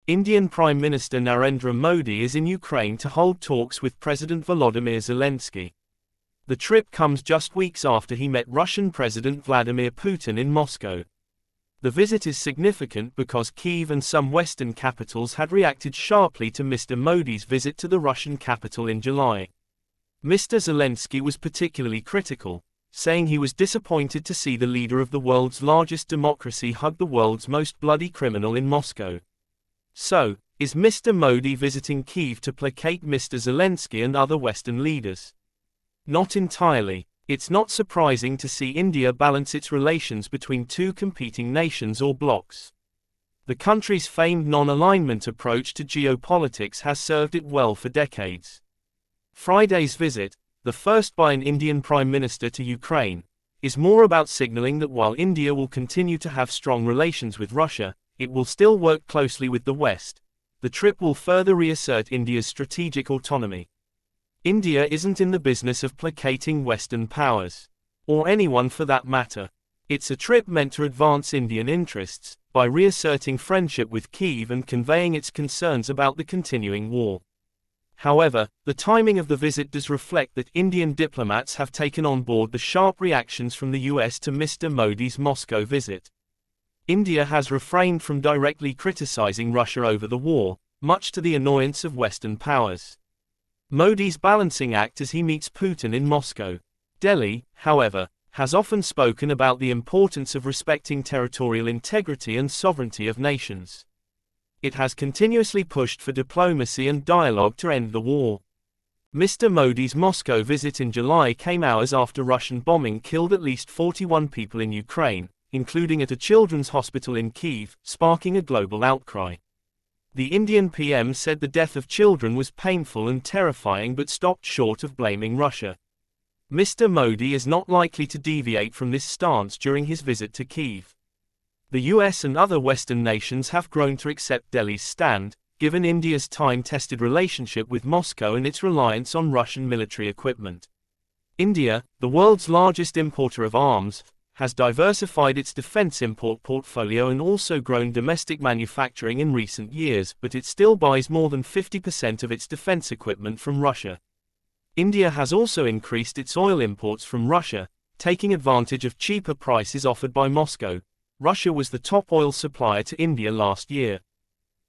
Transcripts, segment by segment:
Indian Prime Minister Narendra Modi is in Ukraine to hold talks with President Volodymyr Zelensky. The trip comes just weeks after he met Russian President Vladimir Putin in Moscow. The visit is significant because Kyiv and some Western capitals had reacted sharply to Mr. Modi's visit to the Russian capital in July. Mr. Zelensky was particularly critical, saying he was disappointed to see the leader of the world's largest democracy hug the world's most bloody criminal in Moscow. So, is Mr. Modi visiting Kyiv to placate Mr. Zelensky and other Western leaders? Not entirely. It's not surprising to see India balance its relations between two competing nations or blocs. The country's famed non-alignment approach to geopolitics has served it well for decades. Friday's visit, the first by an Indian Prime Minister to Ukraine, is more about signaling that while India will continue to have strong relations with Russia, it will still work closely with the West. The trip will further reassert India's strategic autonomy. India isn't in the business of placating Western powers, or anyone for that matter. It's a trip meant to advance Indian interests, by reasserting friendship with Kyiv and conveying its concerns about the continuing war. However, the timing of the visit does reflect that Indian diplomats have taken on board the sharp reactions from the US to Mr. Modi's Moscow visit. India has refrained from directly criticizing Russia over the war, much to the annoyance of Western powers. Modi's balancing act as he meets Putin in Moscow. Delhi, however, has often spoken about the importance of respecting territorial integrity and sovereignty of nations. It has continuously pushed for diplomacy and dialogue to end the war. Mr. Modi's Moscow visit in July came hours after Russian bombing killed at least 41 people in Ukraine, including at a children's hospital in Kyiv, sparking a global outcry. The Indian PM said the death of children was painful and terrifying but stopped short of blaming Russia. Mr. Modi is not likely to deviate from this stance during his visit to Kyiv. The US and other Western nations have grown to accept Delhi's stand, given India's time-tested relationship with Moscow and its reliance on Russian military equipment. India, the world's largest importer of arms, has diversified its defense import portfolio and also grown domestic manufacturing in recent years, but it still buys more than 50% of its defense equipment from Russia. India has also increased its oil imports from Russia, taking advantage of cheaper prices offered by Moscow. Russia was the top oil supplier to India last year.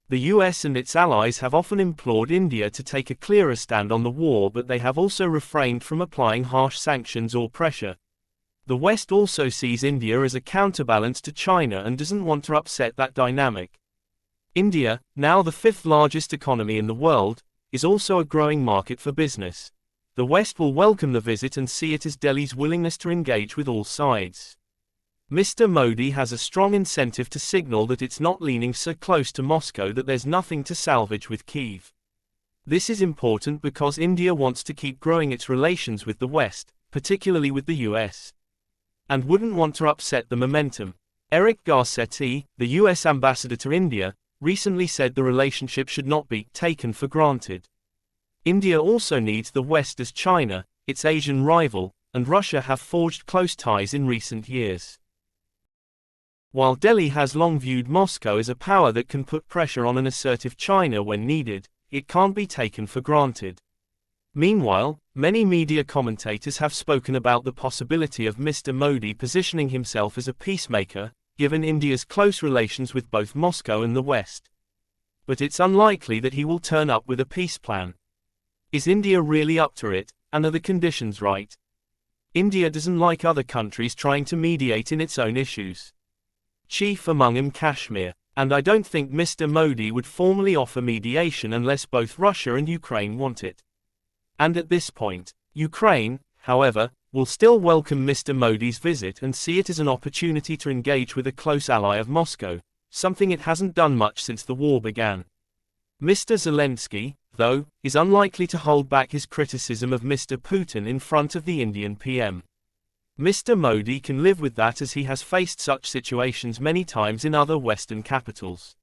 The US and its allies have often implored India to take a clearer stand on the war, but they have also refrained from applying harsh sanctions or pressure. The West also sees India as a counterbalance to China and doesn't want to upset that dynamic. India, now the fifth largest economy in the world, is also a growing market for business. The West will welcome the visit and see it as Delhi's willingness to engage with all sides. Mr. Modi has a strong incentive to signal that it's not leaning so close to Moscow that there's nothing to salvage with Kyiv. This is important because India wants to keep growing its relations with the West, particularly with the US. And wouldn't want to upset the momentum. Eric Garcetti, the US ambassador to India, recently said the relationship should not be taken for granted. India also needs the West as China, its Asian rival, and Russia have forged close ties in recent years. While Delhi has long viewed Moscow as a power that can put pressure on an assertive China when needed, it can't be taken for granted. Meanwhile, many media commentators have spoken about the possibility of Mr. Modi positioning himself as a peacemaker, given India's close relations with both Moscow and the West. But it's unlikely that he will turn up with a peace plan. Is India really up to it, and are the conditions right? India doesn't like other countries trying to mediate in its own issues. Chief among them Kashmir, and I don't think Mr. Modi would formally offer mediation unless both Russia and Ukraine want it. And at this point, Ukraine, however, will still welcome Mr. Modi's visit and see it as an opportunity to engage with a close ally of Moscow, something it hasn't done much since the war began. Mr. Zelensky, though, is unlikely to hold back his criticism of Mr. Putin in front of the Indian PM. Mr. Modi can live with that as he has faced such situations many times in other Western capitals.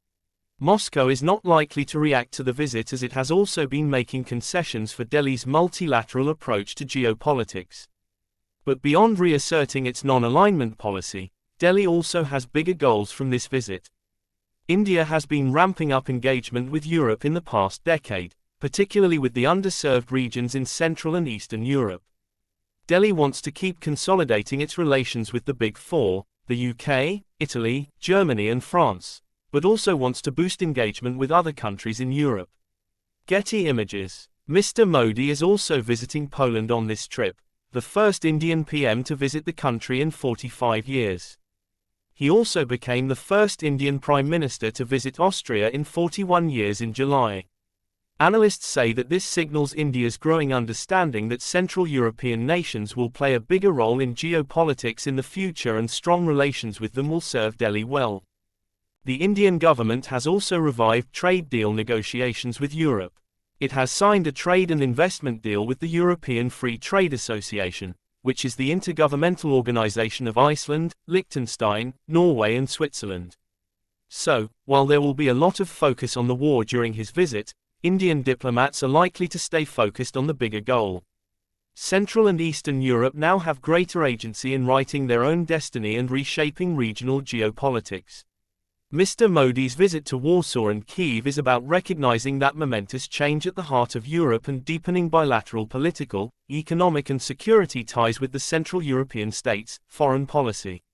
Moscow is not likely to react to the visit as it has also been making concessions for Delhi's multilateral approach to geopolitics. But beyond reasserting its non-alignment policy, Delhi also has bigger goals from this visit. India has been ramping up engagement with Europe in the past decade, particularly with the underserved regions in Central and Eastern Europe. Delhi wants to keep consolidating its relations with the Big Four, the UK, Italy, Germany and France, but also wants to boost engagement with other countries in Europe. Getty Images. Mr. Modi is also visiting Poland on this trip, the first Indian PM to visit the country in 45 years. He also became the first Indian Prime Minister to visit Austria in 41 years in July. Analysts say that this signals India's growing understanding that Central European nations will play a bigger role in geopolitics in the future, and strong relations with them will serve Delhi well. The Indian government has also revived trade deal negotiations with Europe. It has signed a trade and investment deal with the European Free Trade Association, which is the intergovernmental organization of Iceland, Liechtenstein, Norway and Switzerland. So, while there will be a lot of focus on the war during his visit, Indian diplomats are likely to stay focused on the bigger goal. Central and Eastern Europe now have greater agency in writing their own destiny and reshaping regional geopolitics. Mr. Modi's visit to Warsaw and Kyiv is about recognizing that momentous change at the heart of Europe and deepening bilateral political, economic and security ties with the Central European states. Foreign policy.